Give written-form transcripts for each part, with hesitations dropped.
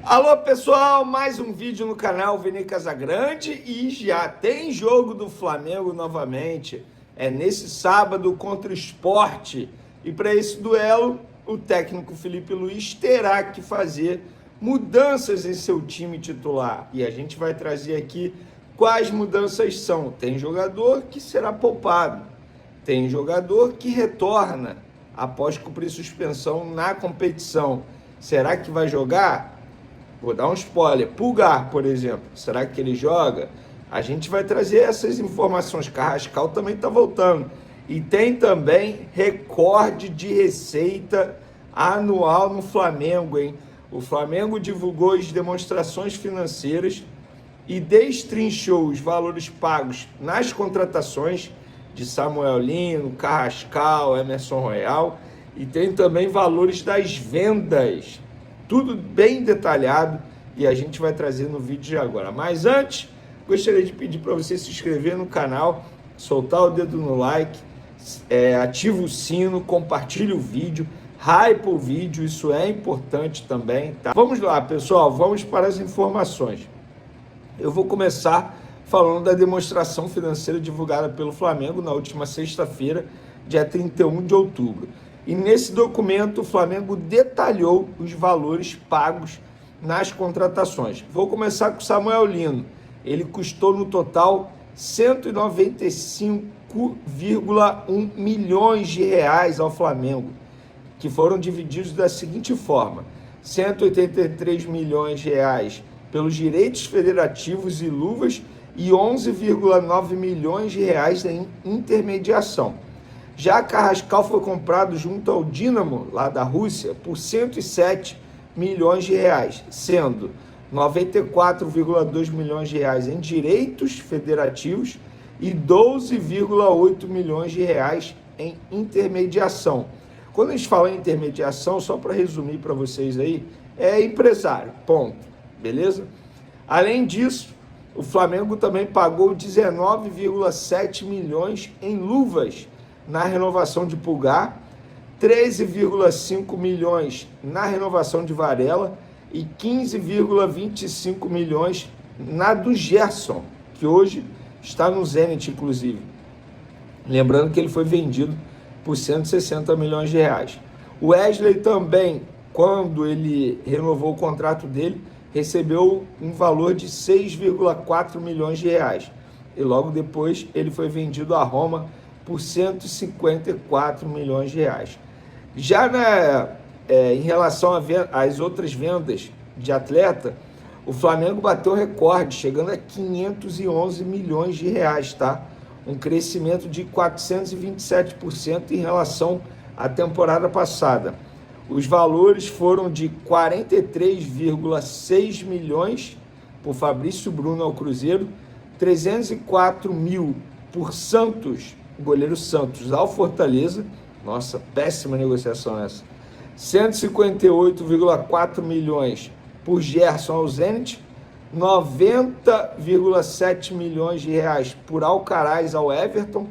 Alô pessoal, mais um vídeo no canal Vini Casagrande e já tem jogo do Flamengo novamente. É nesse sábado contra o Sport. E para esse duelo, o técnico Felipe Luiz terá que fazer mudanças em seu time titular. E a gente vai trazer aqui quais mudanças são. Tem jogador que será poupado, tem jogador que retorna após cumprir suspensão na competição. Será que vai jogar? Vou dar um spoiler. Pulgar, por exemplo, será que ele joga? A gente vai trazer essas informações. Carrascal também está voltando. E tem também recorde de receita anual no Flamengo, hein? O Flamengo divulgou as demonstrações financeiras e destrinchou os valores pagos nas contratações de Samuel Lino, Carrascal, Emerson Royal, e tem também valores das vendas. Tudo bem detalhado e a gente vai trazer no vídeo de agora. Mas antes, gostaria de pedir para você se inscrever no canal, soltar o dedo no like, ativa o sino, compartilhe o vídeo, hype o vídeo, isso é importante também, tá? Vamos lá, pessoal, vamos para as informações. Eu vou começar falando da demonstração financeira divulgada pelo Flamengo na última sexta-feira, dia 31 de outubro. E nesse documento o Flamengo detalhou os valores pagos nas contratações. Vou começar com o Samuel Lino. Ele custou no total 195,1 milhões de reais ao Flamengo, que foram divididos da seguinte forma: 183 milhões de reais pelos direitos federativos e luvas e 11,9 milhões de reais em intermediação. Já Carrascal foi comprado junto ao Dinamo, lá da Rússia, por 107 milhões de reais, sendo 94,2 milhões de reais em direitos federativos e 12,8 milhões de reais em intermediação. Quando a gente fala em intermediação, só para resumir para vocês aí, é empresário, ponto, beleza? Além disso, o Flamengo também pagou 19,7 milhões em luvas na renovação de Pulgar, 13,5 milhões na renovação de Varela e 15,25 milhões na do Gerson, que hoje está no Zenit, inclusive. Lembrando que ele foi vendido por 160 milhões de reais. O Wesley também, quando ele renovou o contrato dele, recebeu um valor de 6,4 milhões de reais. E logo depois ele foi vendido a Roma por 154 milhões de reais. Já em relação às outras vendas de atleta, o Flamengo bateu recorde, chegando a 511 milhões de reais, tá? Um crescimento de 427% em relação à temporada passada. Os valores foram de 43,6 milhões por Fabrício Bruno ao Cruzeiro, 304 mil por Santos, goleiro Santos, ao Fortaleza. Nossa, péssima negociação essa. 158,4 milhões por Gerson ao Zenit, 90,7 milhões de reais por Alcaraz ao Everton,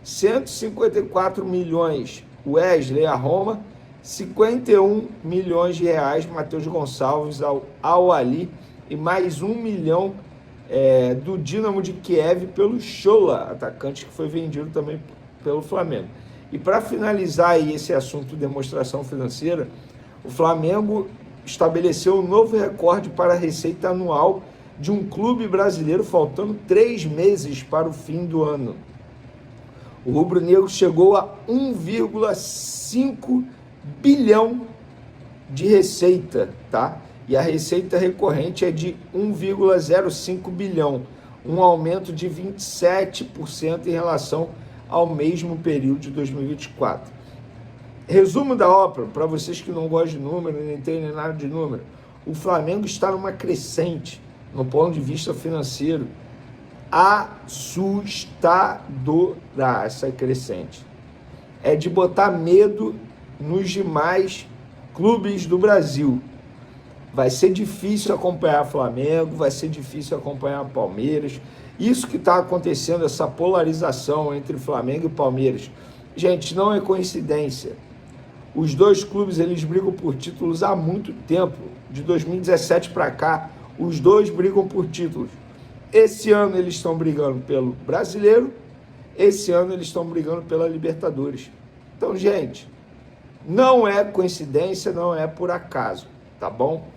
154 milhões Wesley à Roma, 51 milhões de reais Matheus Gonçalves ao Al-Ahly e mais 1 milhão do Dinamo de Kiev pelo Shola, atacante que foi vendido também pelo Flamengo. E para finalizar aí esse assunto de demonstração financeira, o Flamengo estabeleceu um novo recorde para a receita anual de um clube brasileiro, faltando 3 meses para o fim do ano. O rubro-negro chegou a 1,5 bilhão de receita, tá? E a receita recorrente é de 1,05 bilhão, um aumento de 27% em relação ao mesmo período de 2024. Resumo da ópera, para vocês que não gostam de número, nem entendem nada de número: o Flamengo está numa crescente, no ponto de vista financeiro, assustadora essa crescente. É de botar medo nos demais clubes do Brasil. Vai ser difícil acompanhar Flamengo, vai ser difícil acompanhar Palmeiras. Isso que está acontecendo, essa polarização entre Flamengo e Palmeiras, gente, não é coincidência. Os dois clubes, eles brigam por títulos há muito tempo. De 2017 para cá, os dois brigam por títulos. Esse ano eles estão brigando pelo Brasileiro, esse ano eles estão brigando pela Libertadores. Então, gente, não é coincidência, não é por acaso, tá bom?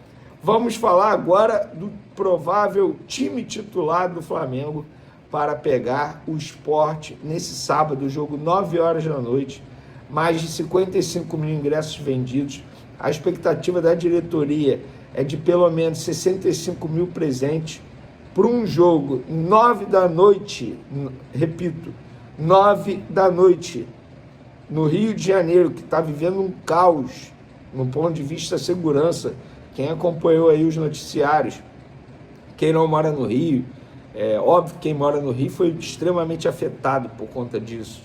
Vamos falar agora do provável time titular do Flamengo para pegar o Sport nesse sábado, jogo 9 horas da noite, mais de 55 mil ingressos vendidos. A expectativa da diretoria é de pelo menos 65 mil presentes para um jogo 9 da noite, repito, 9 da noite, no Rio de Janeiro, que está vivendo um caos no ponto de vista da segurança. Quem acompanhou aí os noticiários, quem não mora no Rio, óbvio que quem mora no Rio foi extremamente afetado por conta disso.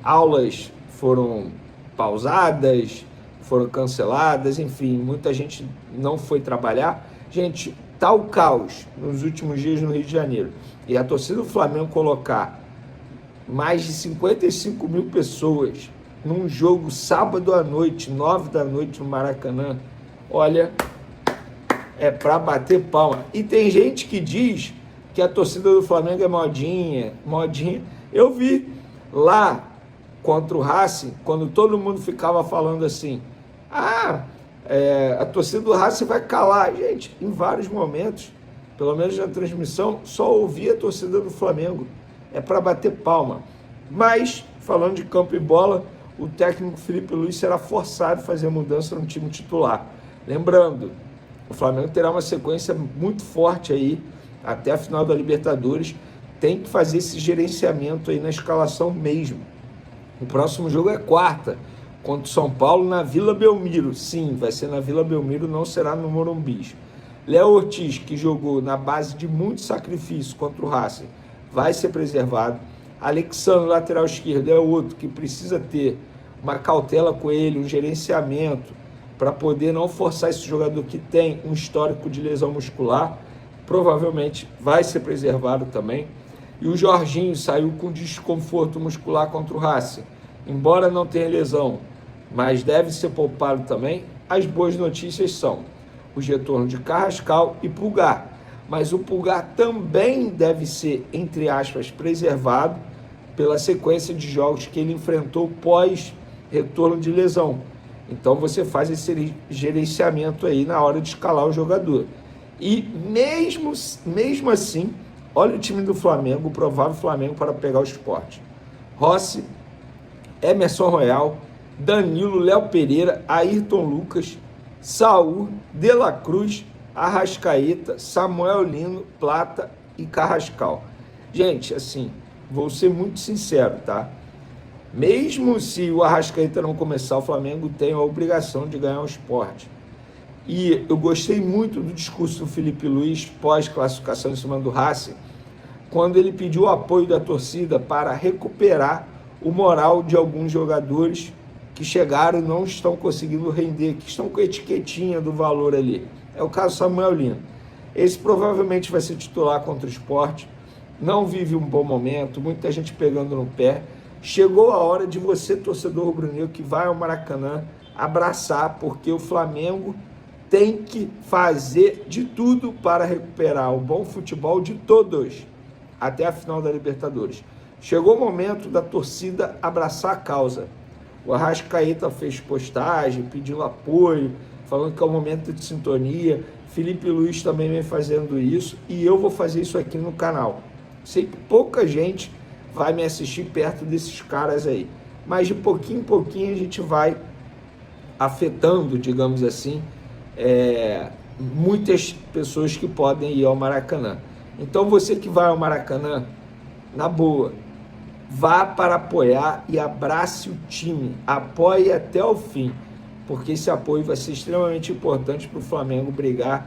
Aulas foram pausadas, foram canceladas, enfim, muita gente não foi trabalhar. Gente, tá o caos nos últimos dias no Rio de Janeiro. E a torcida do Flamengo colocar mais de 55 mil pessoas num jogo sábado à noite, 9 da noite no Maracanã, olha, é para bater palma. E tem gente que diz que a torcida do Flamengo é modinha. Eu vi lá contra o Racing, quando todo mundo ficava falando assim, a torcida do Racing vai calar. Gente, em vários momentos, pelo menos na transmissão, só ouvia a torcida do Flamengo. É para bater palma. Mas, falando de campo e bola, o técnico Felipe Luiz será forçado a fazer mudança no time titular. Lembrando, o Flamengo terá uma sequência muito forte aí, até a final da Libertadores. Tem que fazer esse gerenciamento aí na escalação mesmo. O próximo jogo é quarta, contra o São Paulo na Vila Belmiro. Sim, vai ser na Vila Belmiro, não será no Morumbi. Léo Ortiz, que jogou na base de muito sacrifício contra o Racing, vai ser preservado. Alexandre, lateral esquerdo, é outro que precisa ter uma cautela com ele, um gerenciamento, para poder não forçar esse jogador que tem um histórico de lesão muscular. Provavelmente vai ser preservado também. E o Jorginho saiu com desconforto muscular contra o Racing. Embora não tenha lesão, mas deve ser poupado também. As boas notícias são o retorno de Carrascal e Pulgar. Mas o Pulgar também deve ser, entre aspas, preservado pela sequência de jogos que ele enfrentou pós-retorno de lesão. Então você faz esse gerenciamento aí na hora de escalar o jogador. E mesmo assim, olha o time do Flamengo, o provável Flamengo para pegar o Sport. Rossi, Emerson Royal, Danilo, Léo Pereira, Ayrton Lucas, Saul, De La Cruz, Arrascaeta, Samuel Lino, Plata e Carrascal. Gente, assim, vou ser muito sincero, tá? Mesmo se o Arrascaeta não começar, o Flamengo tem a obrigação de ganhar o Sport. E eu gostei muito do discurso do Felipe Luiz pós-classificação em cima do Racing, quando ele pediu o apoio da torcida para recuperar o moral de alguns jogadores que chegaram e não estão conseguindo render, que estão com a etiquetinha do valor ali. É o caso do Samuel Lino. Esse provavelmente vai ser titular contra o Sport. Não vive um bom momento, muita gente pegando no pé. Chegou a hora de você, torcedor rubro-negro, que vai ao Maracanã, abraçar, porque o Flamengo tem que fazer de tudo para recuperar o bom futebol de todos até a final da Libertadores. Chegou o momento da torcida abraçar a causa. O Arrascaeta fez postagem, pediu apoio, falando que é um momento de sintonia. Felipe Luiz também vem fazendo isso e eu vou fazer isso aqui no canal. Sei que pouca gente vai me assistir perto desses caras aí, mas de pouquinho em pouquinho a gente vai afetando, digamos assim, muitas pessoas que podem ir ao Maracanã. Então você que vai ao Maracanã, na boa, vá para apoiar e abrace o time, apoie até o fim, porque esse apoio vai ser extremamente importante para o Flamengo brigar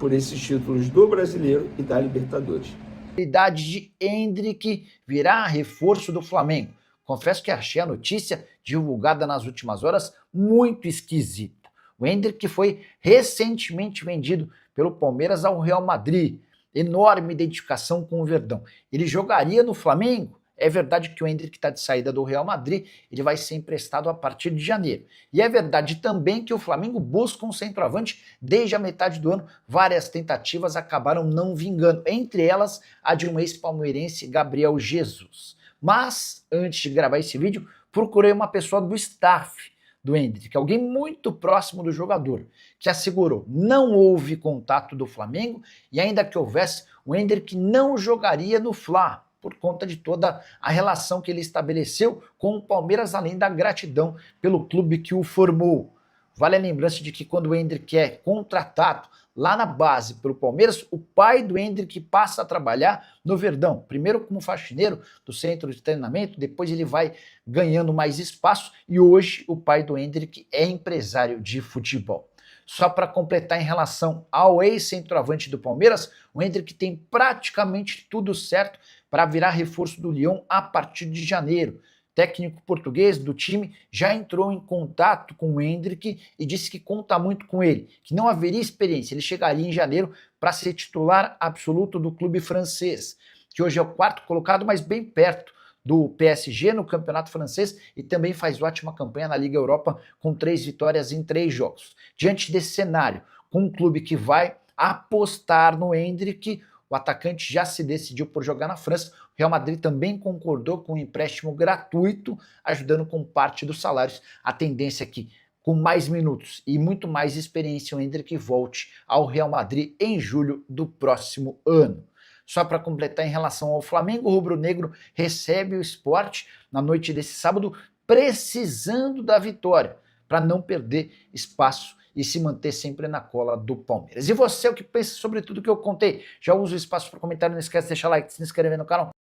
por esses títulos do Brasileiro e da Libertadores. A idade de Endrick virá reforço do Flamengo. Confesso que achei a notícia divulgada nas últimas horas muito esquisita. O Endrick foi recentemente vendido pelo Palmeiras ao Real Madrid. Enorme identificação com o Verdão. Ele jogaria no Flamengo? É verdade que o Endrick está de saída do Real Madrid, ele vai ser emprestado a partir de janeiro. E é verdade também que o Flamengo busca um centroavante desde a metade do ano. Várias tentativas acabaram não vingando, entre elas a de um ex-palmeirense, Gabriel Jesus. Mas, antes de gravar esse vídeo, procurei uma pessoa do staff do Endrick, alguém muito próximo do jogador, que assegurou não houve contato do Flamengo e ainda que houvesse, o Endrick não jogaria no Fla, por conta de toda a relação que ele estabeleceu com o Palmeiras, além da gratidão pelo clube que o formou. Vale a lembrança de que quando o Endrick é contratado lá na base pelo Palmeiras, o pai do Endrick passa a trabalhar no Verdão, primeiro como faxineiro do centro de treinamento, depois ele vai ganhando mais espaço e hoje o pai do Endrick é empresário de futebol. Só para completar em relação ao ex-centroavante do Palmeiras, o Endrick tem praticamente tudo certo para virar reforço do Lyon a partir de janeiro. O técnico português do time já entrou em contato com o Endrick e disse que conta muito com ele, que não haveria experiência, ele chegaria em janeiro para ser titular absoluto do clube francês, que hoje é o quarto colocado, mas bem perto do PSG no campeonato francês e também faz ótima campanha na Liga Europa com 3 vitórias em 3 jogos. Diante desse cenário, com um clube que vai apostar no Endrick, o atacante já se decidiu por jogar na França. O Real Madrid também concordou com um empréstimo gratuito, ajudando com parte dos salários. A tendência é que, com mais minutos e muito mais experiência, o Endrick volte ao Real Madrid em julho do próximo ano. Só para completar em relação ao Flamengo, o rubro-negro recebe o Sport na noite desse sábado, precisando da vitória, para não perder espaço e se manter sempre na cola do Palmeiras. E você, o que pensa sobre tudo que eu contei? Já usa o espaço para comentário, não esquece de deixar like, se inscrever no canal.